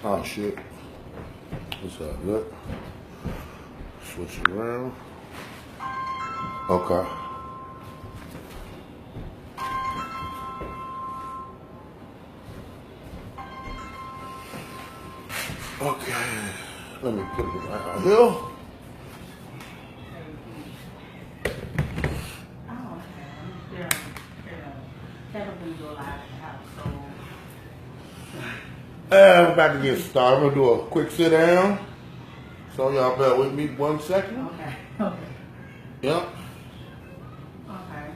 Oh shit. What's that? Good. Switch it around. Okay. Okay. Let me put it right out here. I'm about to get started. I'm gonna do a quick sit down. So y'all bear with me 1 second. Okay. Okay. Yep. Okay.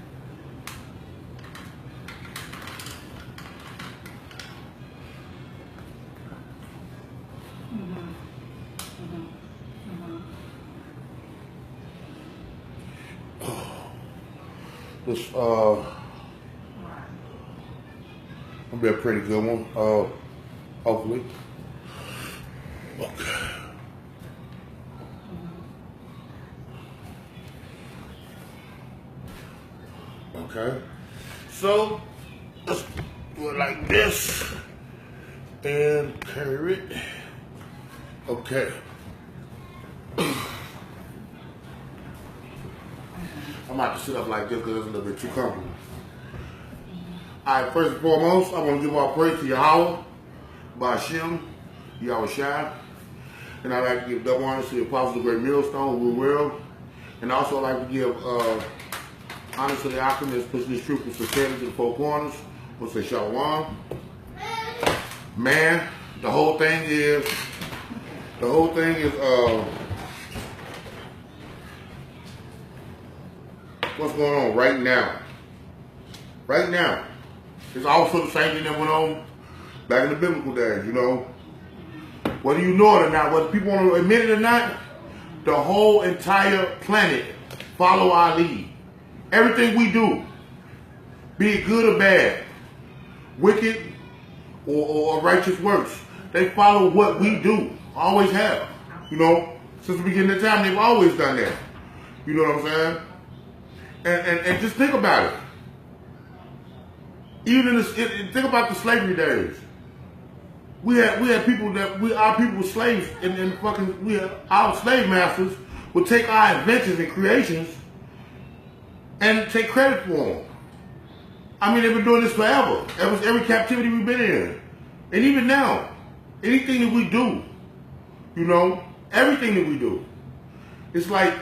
This gonna be a pretty good one. Hopefully. Okay. Okay. So let's do it like this and carry it. Okay. I'm about to sit up like this because it's a little bit too comfortable. Alright, first and foremost, I want to give all praise to Yahweh, Ba'Shem, Yahweh Shai. And I'd like to give double honor to the Apostle of the Great Millstone, who will. And also I'd like to give honor to the alchemist, pushing this truth and sincerity to the four corners. We'll say Shalom. Man, the whole thing is what's going on right now. Right now. It's also the same thing that went on back in the biblical days, you know. Whether you know it or not, whether people want to admit it or not, the whole entire planet follow our lead. Everything we do, be it good or bad, wicked or righteous works, they follow what we do. Always have. You know, since the beginning of time, they've always done that. You know what I'm saying? And just think about it. Even in think about the slavery days. We had people our people were slaves, and fucking our slave masters would take our inventions and creations and take credit for them. I mean, they've been doing this forever. Every captivity we've been in, and even now, anything that we do, you know, everything that we do, it's like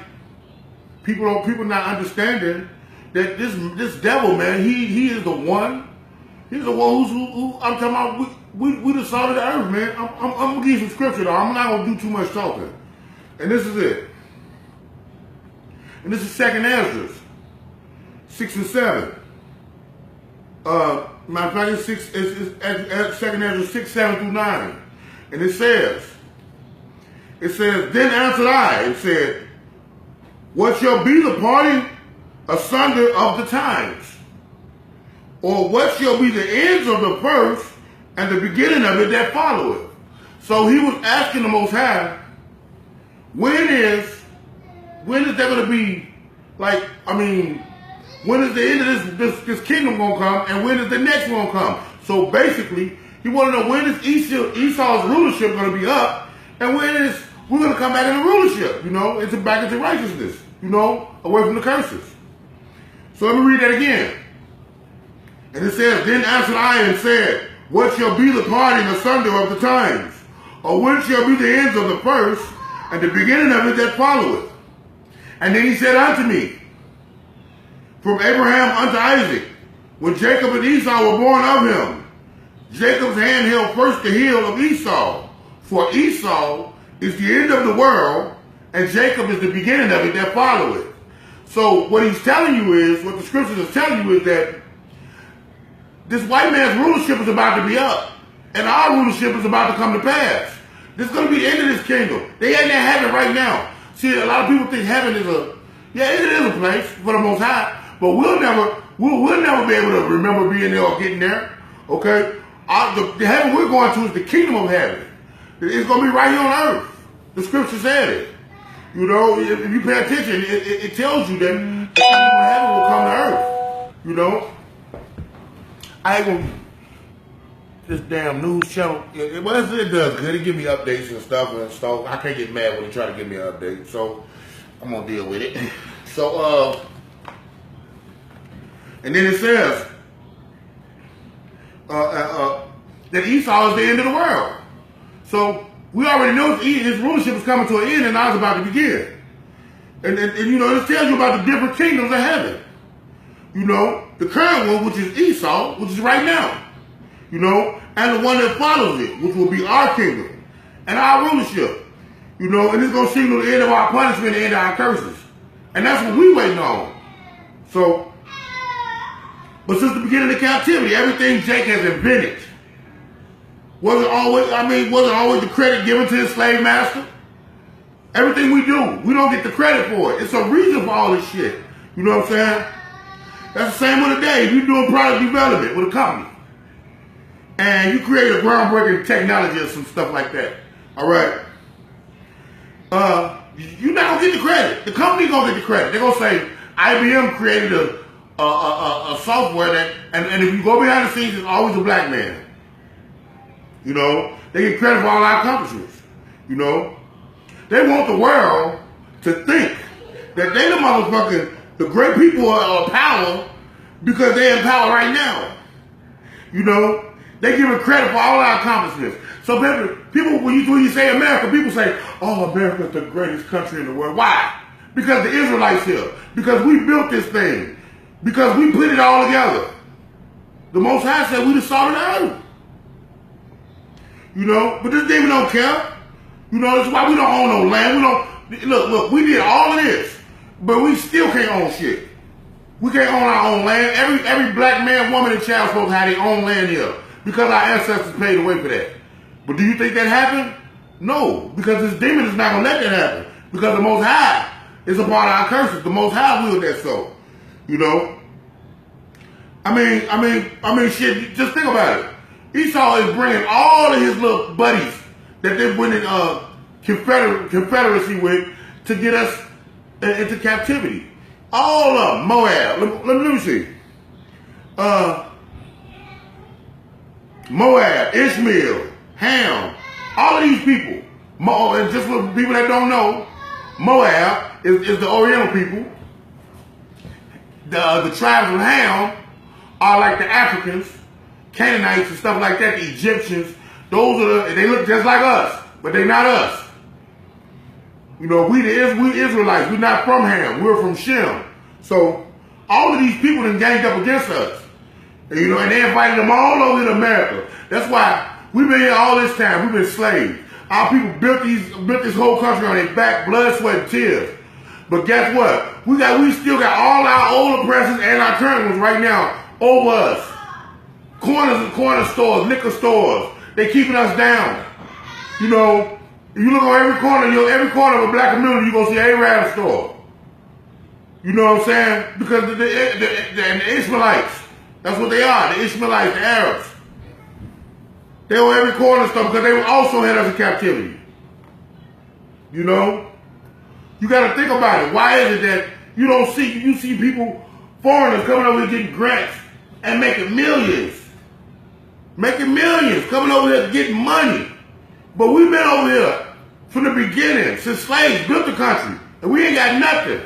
people not understanding that this devil, man, he is the one. He's the one who I'm talking about. We the salt of the earth, man. I'm gonna give you some scripture though. I'm not gonna do too much talking. And this is it. And this is 2nd Ezra 6 and 7. Matter of fact, it's 2nd Ezra 6, 7 through 9. And it says, then answered I and said, what shall be the parting asunder of the times? Or what shall be the ends of the first and the beginning of it that followeth? So he was asking the Most High, when is there going to be, like, I mean, when is the end of this kingdom going to come, and when is the next one come? So basically, he wanted to know, when is Esau's rulership going to be up, and when is we're going to come back into rulership, you know, back into righteousness, you know, away from the curses. So let me read that again. And it says, then answered I and said, what shall be the parting asunder of the times? Or when shall be the ends of the first, and the beginning of it that followeth? And then he said unto me, from Abraham unto Isaac, when Jacob and Esau were born of him, Jacob's hand held first the heel of Esau, for Esau is the end of the world, and Jacob is the beginning of it that followeth. So what he's telling you is, what the scriptures are telling you is that this white man's rulership is about to be up, and our rulership is about to come to pass. This is going to be the end of this kingdom. They ain't in heaven right now. See, a lot of people think heaven is it is a place for the Most High, but we'll never be able to remember being there or getting there. Okay, the heaven we're going to is the kingdom of heaven. It's going to be right here on earth. The scripture said it. You know, if you pay attention, it tells you that the kingdom of heaven will come to earth. You know. I ain't gonna this damn news channel, it does good. It give me updates and stuff and stuff. I can't get mad when they try to give me an update, so I'm gonna deal with it. So, and then it says that Esau is the end of the world. So we already know his rulership is coming to an end, and now it's about to begin. And you know, it tells you about the different kingdoms of heaven. You know, the current one, which is Esau, which is right now. You know, and the one that follows it, which will be our kingdom and our rulership. You know, and it's going to signal the end of our punishment and the end of our curses. And that's what we waiting on. So, but since the beginning of captivity, everything Jake has invented wasn't always the credit given to his slave master. Everything we do, we don't get the credit for it. It's a reason for all this shit. You know what I'm saying? That's the same with today. If you're doing product development with a company and you create a groundbreaking technology or some stuff like that, all right? You're not gonna get the credit. The company gonna get the credit. They're gonna say IBM created a software that, and if you go behind the scenes, it's always a black man. You know, they get credit for all our accomplishments. You know, they want the world to think that they the great people are power because they're in power right now. You know, they give credit for all our accomplishments. So people, when you say America, people say, "Oh, America's the greatest country in the world." Why? Because the Israelites here. Because we built this thing. Because we put it all together. The Most High said we the salt of the earth. You know, but this David don't care. You know, that's why we don't own no land. Look, we did all of this, but we still can't own shit. We can't own our own land. Every black man, woman, and child supposed to have their own land here because our ancestors paid the way for that. But do you think that happened? No, because this demon is not gonna let that happen. Because the Most High is a part of our curses. The Most High willed that so. You know. I mean, shit. Just think about it. Esau is bringing all of his little buddies that they went in confederacy with to get us into captivity. All of them. Moab. Let me see. Moab, Ishmael, Ham, all of these people. And just for people that don't know, Moab is the Oriental people. The tribes of Ham are like the Africans, Canaanites and stuff like that, the Egyptians. They look just like us, but they're not us. You know, we Israelites, we're not from Ham, we're from Shem. So all of these people have ganged up against us. And, you know, and they invited them all over to America. That's why we've been here all this time. We've been slaves. Our people built this whole country on their back, blood, sweat, and tears. But guess what? We still got all our old oppressors and our current ones right now over us. Corner stores, liquor stores. They keeping us down. You know, if you look on every corner of a black community, you're going to see an Arab store. You know what I'm saying? Because the Ishmaelites, that's what they are, the Ishmaelites, the Arabs. They were every corner store because they also had us in captivity. You know? You got to think about it. Why is it that you see people, foreigners coming over here getting grants and making millions? Making millions, coming over here getting money. But we've been over here from the beginning, since slaves built the country, and we ain't got nothing.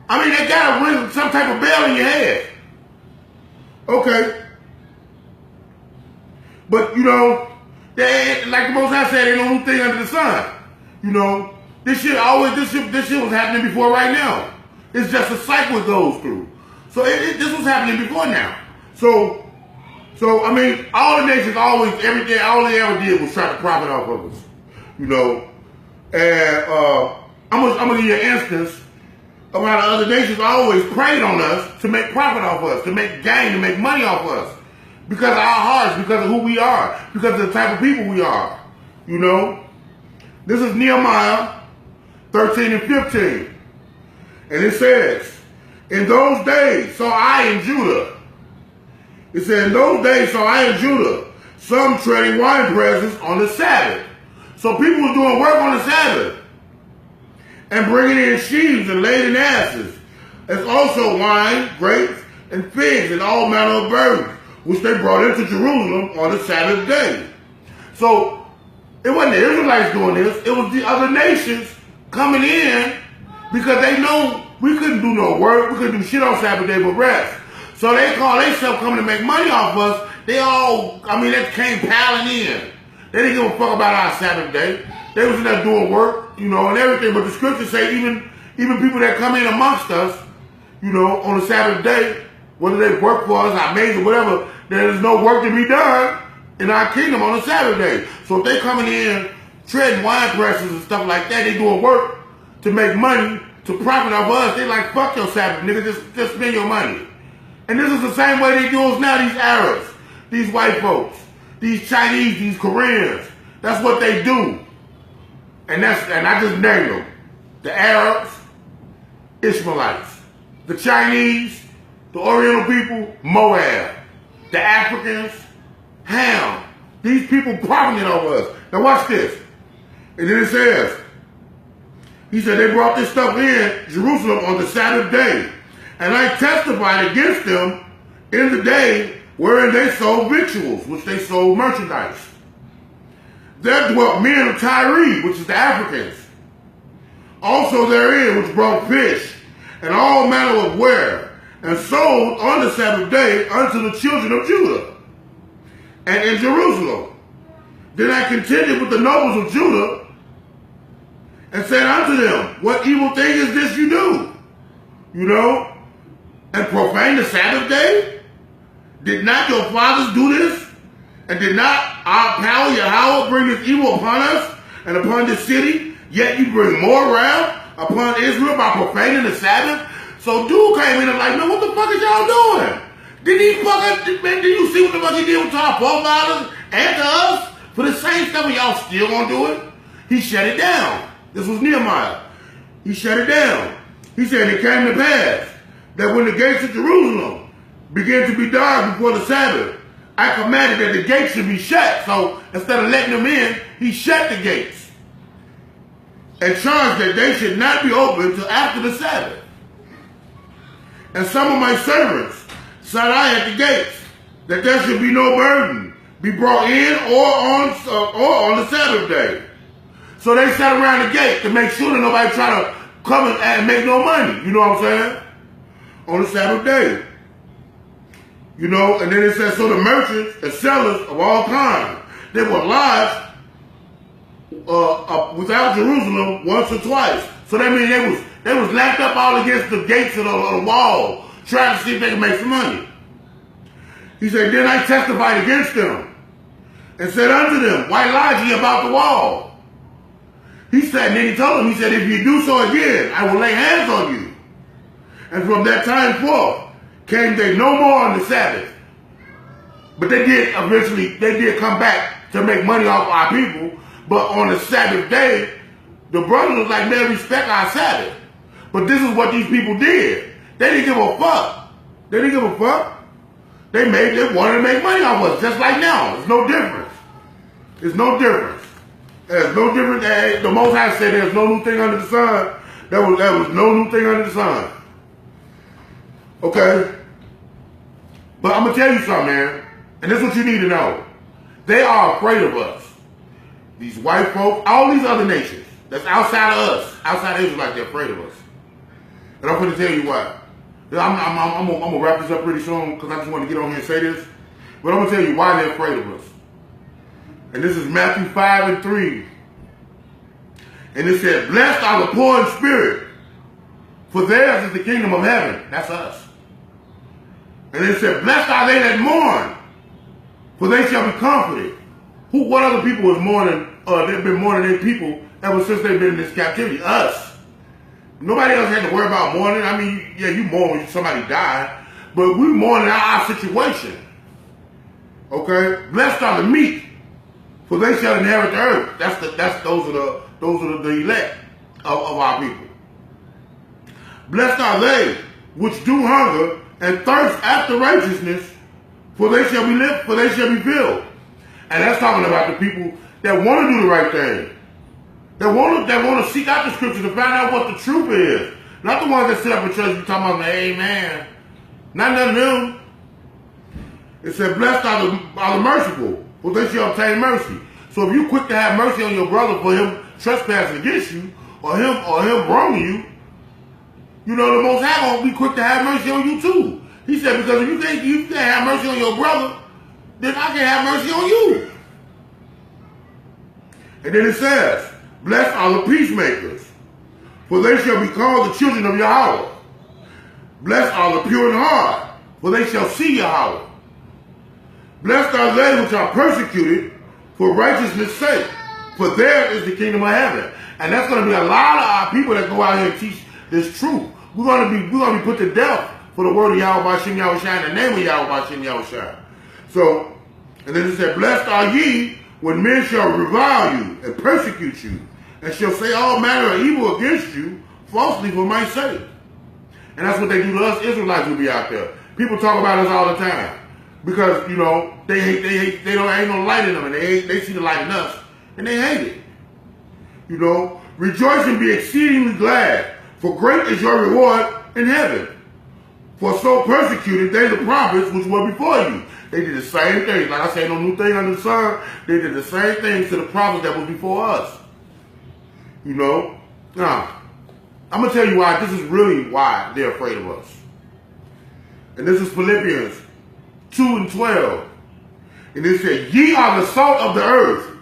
I mean, they got to ring some type of bell in your head. Okay. But, you know, like the Most High said, ain't no new thing under the sun. You know, this shit was happening before right now. It's just a cycle it goes through. So this was happening before now. So I mean, all the nations all they ever did was try to profit off of us. You know, and I'm gonna give you an instance of how the other nations always preyed on us to make profit off us, to make gain, to make money off us. Because of our hearts, because of who we are, because of the type of people we are. You know? This is Nehemiah 13 and 15. And it says, in those days saw I in Judah. It said, in those days saw I in Judah some treading wine presses on the Sabbath. So people were doing work on the Sabbath. And bringing in sheaves and laden asses. As also wine, grapes, and figs, and all manner of birds, which they brought into Jerusalem on the Sabbath day. So it wasn't the Israelites doing this, it was the other nations coming in because they know we couldn't do no work, we couldn't do shit on Sabbath day but rest. So they call themselves coming to make money off us. They all, they came piling in. They didn't give a fuck about our Sabbath day. They was in there doing work, and everything. But the scriptures say even people that come in amongst us, on the Sabbath day, whether they work for us, our maids or whatever, there's no work to be done in our kingdom on the Sabbath day. So if they coming in treading wine presses and stuff like that, they doing work to make money, to profit off us. They like, fuck your Sabbath, nigga, just spend your money. And this is the same way they do us now, these Arabs, these white folks, these Chinese, these Koreans. That's what they do. And I just named them. The Arabs, Ishmaelites. The Chinese, the Oriental people, Moab. The Africans, Ham. These people profiting over us. Now watch this. And then it says, he said they brought this stuff in Jerusalem on the Sabbath day. And I testified against them in the day wherein they sold victuals, which they sold merchandise. There dwelt men of Tyre, which is the Africans, also therein, which brought fish and all manner of ware, and sold on the Sabbath day unto the children of Judah, and in Jerusalem. Then I contended with the nobles of Judah, and said unto them, what evil thing is this you do? And profane the Sabbath day? Did not your fathers do this? And did not our power, Yahweh, bring this evil upon us and upon this city? Yet you bring more wrath upon Israel by profaning the Sabbath? So dude came in and like, man, what the fuck is y'all doing? Did you see what the fuck he did to our forefathers and to us? For the same stuff, and y'all still gonna do it? He shut it down. This was Nehemiah. He shut it down. He said it came to pass that when the gates of Jerusalem began to be dark before the Sabbath, I commanded that the gates should be shut. So instead of letting them in, he shut the gates and charged that they should not be open until after the Sabbath. And some of my servants sat I at the gates, that there should be no burden be brought in or on the Sabbath day. So they sat around the gate to make sure that nobody try to come and make no money. You know what I'm saying? On the Sabbath day. And then it says, so the merchants and sellers of all kinds, they were lodged without Jerusalem once or twice. So that means they was lapped up all against the gates of the wall, trying to see if they could make some money. He said, then I testified against them and said unto them, why lodge ye about the wall? He said, and then he told them, he said, if you do so again, I will lay hands on you. And from that time forth came they no more on the Sabbath. But they did come back to make money off our people. But on the Sabbath day, the brothers was like, man, respect our Sabbath. But this is what these people did. They didn't give a fuck. They didn't give a fuck. They wanted to make money off us, just like now. It's no difference. It's no difference. There's no difference. The Most High said there's no new thing under the sun. There was no new thing under the sun. Okay? But I'm going to tell you something, man. And this is what you need to know. They are afraid of us. These white folks, all these other nations that's outside of us, outside of Israel, they're afraid of us. And I'm going to tell you why. I'm going to wrap this up pretty soon because I just want to get on here and say this. But I'm going to tell you why they're afraid of us. And this is Matthew 5:3. And it said, blessed are the poor in spirit, for theirs is the kingdom of heaven. That's us. And it said, blessed are they that mourn, for they shall be comforted. What other people is mourning? They've been mourning their people ever since they've been in this captivity. Us. Nobody else had to worry about mourning. I mean, yeah, you mourn when somebody died, but we mourning our situation. Okay? Blessed are the meek, for they shall inherit the earth. Those are the elect of our people. Blessed are they which do hunger and thirst after righteousness, for they shall be filled. And that's talking about the people that want to do the right thing. That want to seek out the scriptures to find out what the truth is. Not the ones that sit up in church and talking about, amen. Not none of them. It said, blessed are the merciful, for they shall obtain mercy. So if you quick to have mercy on your brother for him trespassing against you, or him wronging you, you know, the Most High gonna be quick to have mercy on you too. He said, because if you can't have mercy on your brother, then I can have mercy on you. And then it says, blessed are the peacemakers, for they shall be called the children of Yahweh. Blessed are the pure in heart, for they shall see Yahweh. Blessed are they which are persecuted for righteousness' sake, for theirs is the kingdom of heaven. And that's going to be a lot of our people that go out here and teach this truth. We're going to be put to death for the word of Yahweh Shem Yahushua, in the name of Yahweh Shem Yahushua. So, and then it said, blessed are ye when men shall revile you and persecute you, and shall say all manner of evil against you falsely for my sake. And that's what they do to us Israelites who be out there. People talk about us all the time. Because, you know, they don't ain't no light in them, and they see the light in us, and they hate it. You know, rejoice and be exceedingly glad, for great is your reward in heaven. For so persecuted they the prophets which were before you. They did the same thing. Like I say, no new thing under the sun. They did the same things to the prophets that was before us. You know? Now, I'm going to tell you why. This is really why they're afraid of us. And this is Philippians 2:12. And it said, ye are the salt of the earth.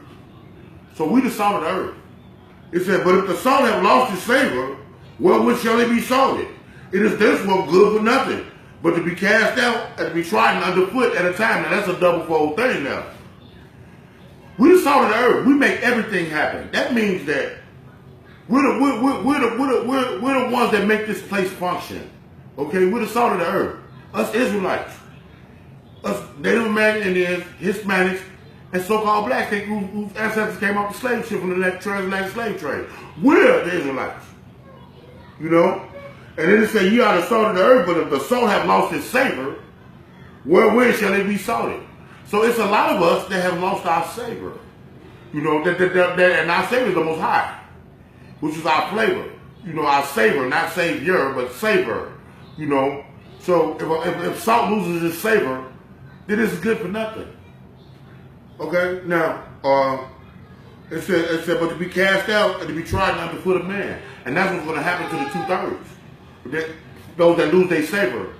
So we the salt of the earth. It said, but if the salt have lost its savor, wherewith shall it be salted? It is thenceforth good for nothing, but to be cast out and to be trodden underfoot at a time. Now that's a double-fold thing now. We the salt of the earth. We make everything happen. That means that we're the ones that make this place function. Okay, we're the salt of the earth. Us Israelites. Us Native American Indians, Hispanics, and so-called blacks whose ancestors came off the slave ship from the transatlantic slave trade. We're the Israelites. You know? And then it said, ye are the salt of the earth, but if the salt have lost its savor, wherewith shall it be salted? So it's a lot of us that have lost our savor. You know, and our savor is the Most High, which is our flavor. You know, our savor, not savior, but savor. You know? So if salt loses its savor, then it's good for nothing. Okay? Now, it said, but to be cast out and to be trodden under the foot of man. And that's what's going to happen to the 2/3. Those that lose their savor.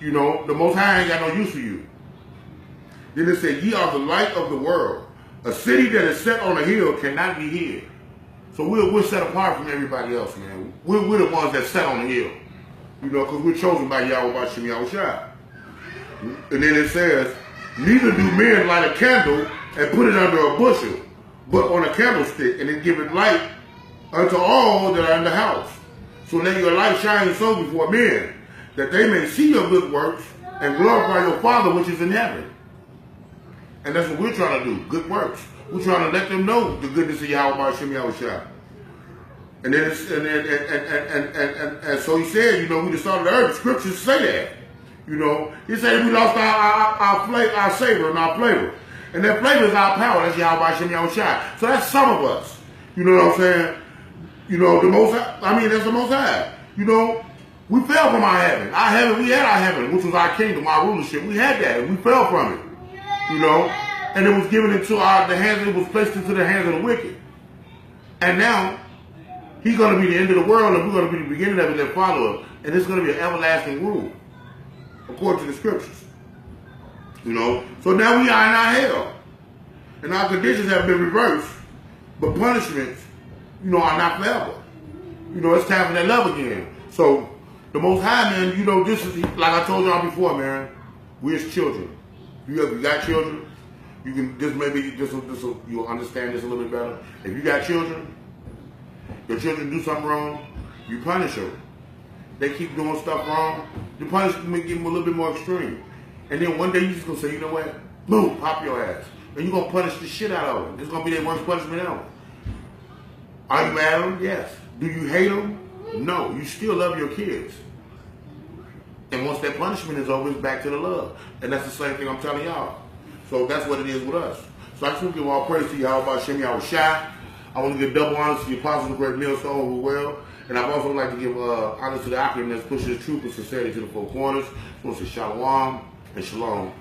You know, the Most High ain't got no use for you. Then it said, ye are the light of the world. A city that is set on a hill cannot be hid. So we're set apart from everybody else, man. We're the ones that set on the hill. You know, because we're chosen by Yahweh Shem Yahushua. And then it says, neither do men light a candle and put it under a bushel, but on a candlestick, and it giveth light unto all that are in the house. So let your light shine so before men, that they may see your good works and glorify your Father which is in heaven. And that's what we're trying to do, good works. We're trying to let them know the goodness of Yahweh Shem Yahushua. And then and so he said, you know, we the salt of the earth. The scriptures say that. You know, he said we lost our savor and our flavor. And that flavor is our power. That's Yahweh Shem Yahushua. So that's some of us. You know what I'm saying? You know, the Most High, I mean, that's the Most High. You know, we fell from our heaven. Our heaven, we had our heaven, which was our kingdom, our rulership. We had that, and we fell from it. You know, and it was given into the hands, it was placed into the hands of the wicked. And now, he's going to be the end of the world, and we're going to be the beginning of it that follow us. And it's going to be an everlasting rule, according to the scriptures. You know, so now we are in our hell. And our conditions have been reversed, but punishments, you know, are not forever. You know, it's time for that love again. So, the Most High, man, you know, this is, like I told y'all before, man, we're his children. If you got children, you can, you'll understand this a little bit better. If you got children, your children do something wrong, you punish them. They keep doing stuff wrong, you punish them and give them a little bit more extreme. And then one day you just gonna say, you know what? Boom, pop your ass. And you're gonna punish the shit out of them. It's gonna be their worst punishment ever. Are you mad at them? Yes. Do you hate them? No. You still love your kids. And once that punishment is over, it's back to the love. And that's the same thing I'm telling y'all. So that's what it is with us. So I just want to give all praise to Yahweh Shem Yahushua. I want to give double honors to the apostles of great millstone who well. And I'd also like to give honor to the Akim that's pushing the truth and sincerity to the four corners. I want to say shalom and shalom.